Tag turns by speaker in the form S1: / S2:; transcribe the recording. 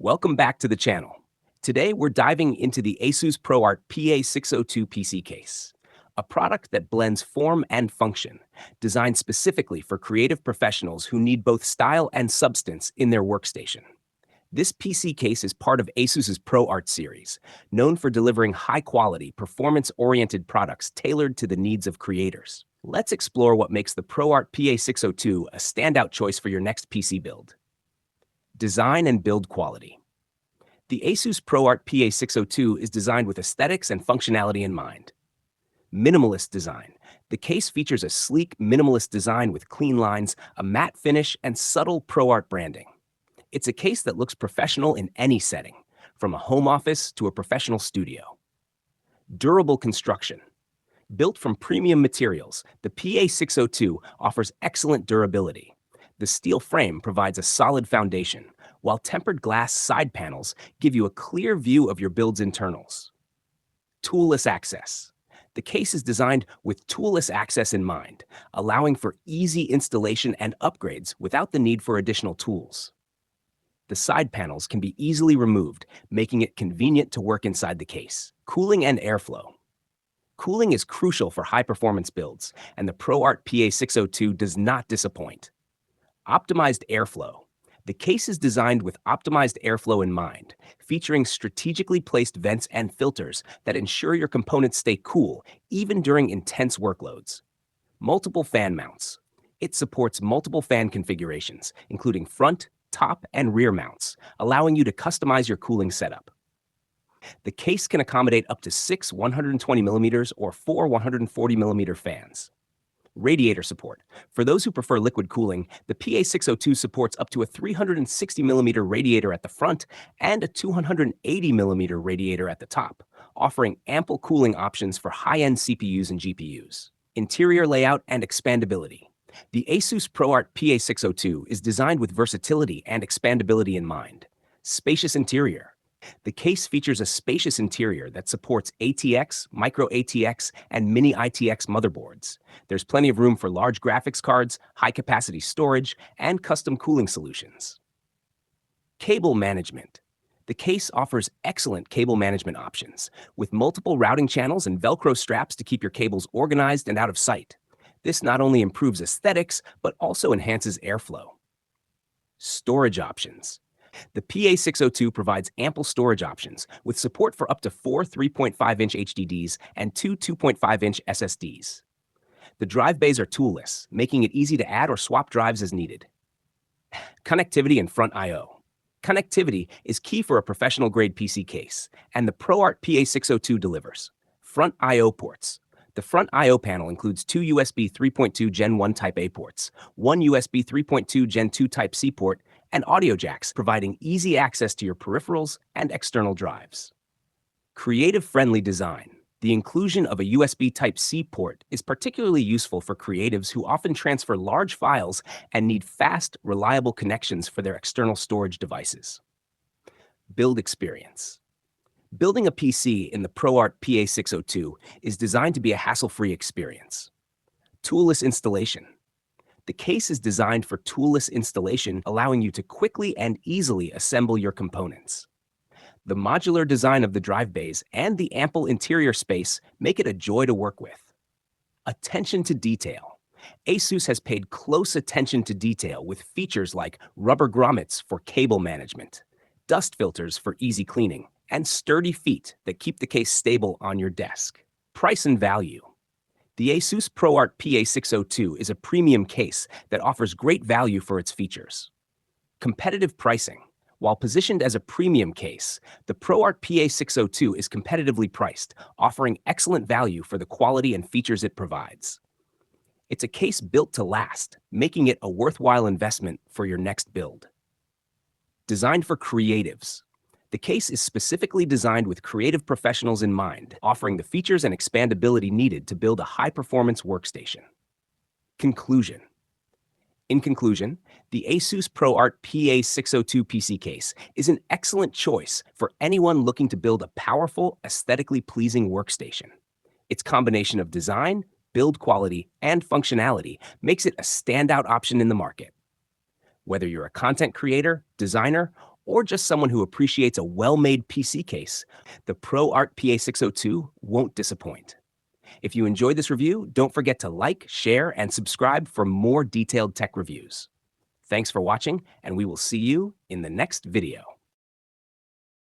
S1: Welcome back to the channel. Today we're diving into the ASUS ProArt PA602 PC case, a product that blends form and function, designed specifically for creative professionals who need both style and substance in their workstation. This PC case is part of ASUS's ProArt series, known for delivering high-quality, performance-oriented products tailored to the needs of creators. Let's explore what makes the ProArt PA602 a standout choice for your next PC build. Design and build quality. The ASUS ProArt PA602 is designed with aesthetics and functionality in mind. Minimalist design. The case features a sleek, minimalist design with clean lines, a matte finish, and subtle ProArt branding. It's a case that looks professional in any setting, from a home office to a professional studio. Durable construction. Built from premium materials, the PA602 offers excellent durability. The steel frame provides a solid foundation, while tempered glass side panels give you a clear view of your build's internals. Toolless access. The case is designed with toolless access in mind, allowing for easy installation and upgrades without the need for additional tools. The side panels can be easily removed, making it convenient to work inside the case. Cooling and airflow. Cooling is crucial for high-performance builds, and the ProArt PA602 does not disappoint. Optimized airflow. The case is designed with optimized airflow in mind, featuring strategically placed vents and filters that ensure your components stay cool even during intense workloads. Multiple fan mounts. It supports multiple fan configurations, including front, top, and rear mounts, allowing you to customize your cooling setup. The case can accommodate up to 6 120mm or 4 140mm fans. Radiator support. For those who prefer liquid cooling, the PA602 supports up to a 360mm radiator at the front and a 280mm radiator at the top, offering ample cooling options for high-end CPUs and GPUs. Interior layout and expandability. The ASUS ProArt PA602 is designed with versatility and expandability in mind. Spacious interior. The case features a spacious interior that supports ATX, micro ATX, and mini ITX motherboards. There's plenty of room for large graphics cards, high-capacity storage, and custom cooling solutions. Cable management. The case offers excellent cable management options, with multiple routing channels and Velcro straps to keep your cables organized and out of sight. This not only improves aesthetics, but also enhances airflow. Storage options. The PA602 provides ample storage options, with support for up to 4 3.5-inch HDDs and 2 2.5-inch SSDs. The drive bays are toolless, making it easy to add or swap drives as needed. Connectivity and front I/O. Connectivity is key for a professional-grade PC case, and the ProArt PA602 delivers. Front I/O ports. The front I/O panel includes 2 USB 3.2 Gen 1 Type A ports, 1 USB 3.2 Gen 2 Type C port, and audio jacks, providing easy access to your peripherals and external drives. Creative-friendly design. The inclusion of a USB Type-C port is particularly useful for creatives who often transfer large files and need fast, reliable connections for their external storage devices. Build experience. Building a PC in the ProArt PA602 is designed to be a hassle-free experience. Toolless installation. The case is designed for toolless installation, allowing you to quickly and easily assemble your components. The modular design of the drive bays and the ample interior space make it a joy to work with. Attention to detail. ASUS has paid close attention to detail with features like rubber grommets for cable management, dust filters for easy cleaning, and sturdy feet that keep the case stable on your desk. Price and value. The ASUS ProArt PA602 is a premium case that offers great value for its features. Competitive pricing. While positioned as a premium case, the ProArt PA602 is competitively priced, offering excellent value for the quality and features it provides. It's a case built to last, making it a worthwhile investment for your next build. Designed for creatives. The case is specifically designed with creative professionals in mind, offering the features and expandability needed to build a high-performance workstation. Conclusion. In conclusion, the ASUS ProArt PA602 PC case is an excellent choice for anyone looking to build a powerful, aesthetically pleasing workstation. Its combination of design, build quality, and functionality makes it a standout option in the market. Whether you're a content creator, designer, or just someone who appreciates a well-made PC case, the ProArt PA602 won't disappoint. If you enjoyed this review, don't forget to like, share, and subscribe for more detailed tech reviews. Thanks for watching, and we will see you in the next video.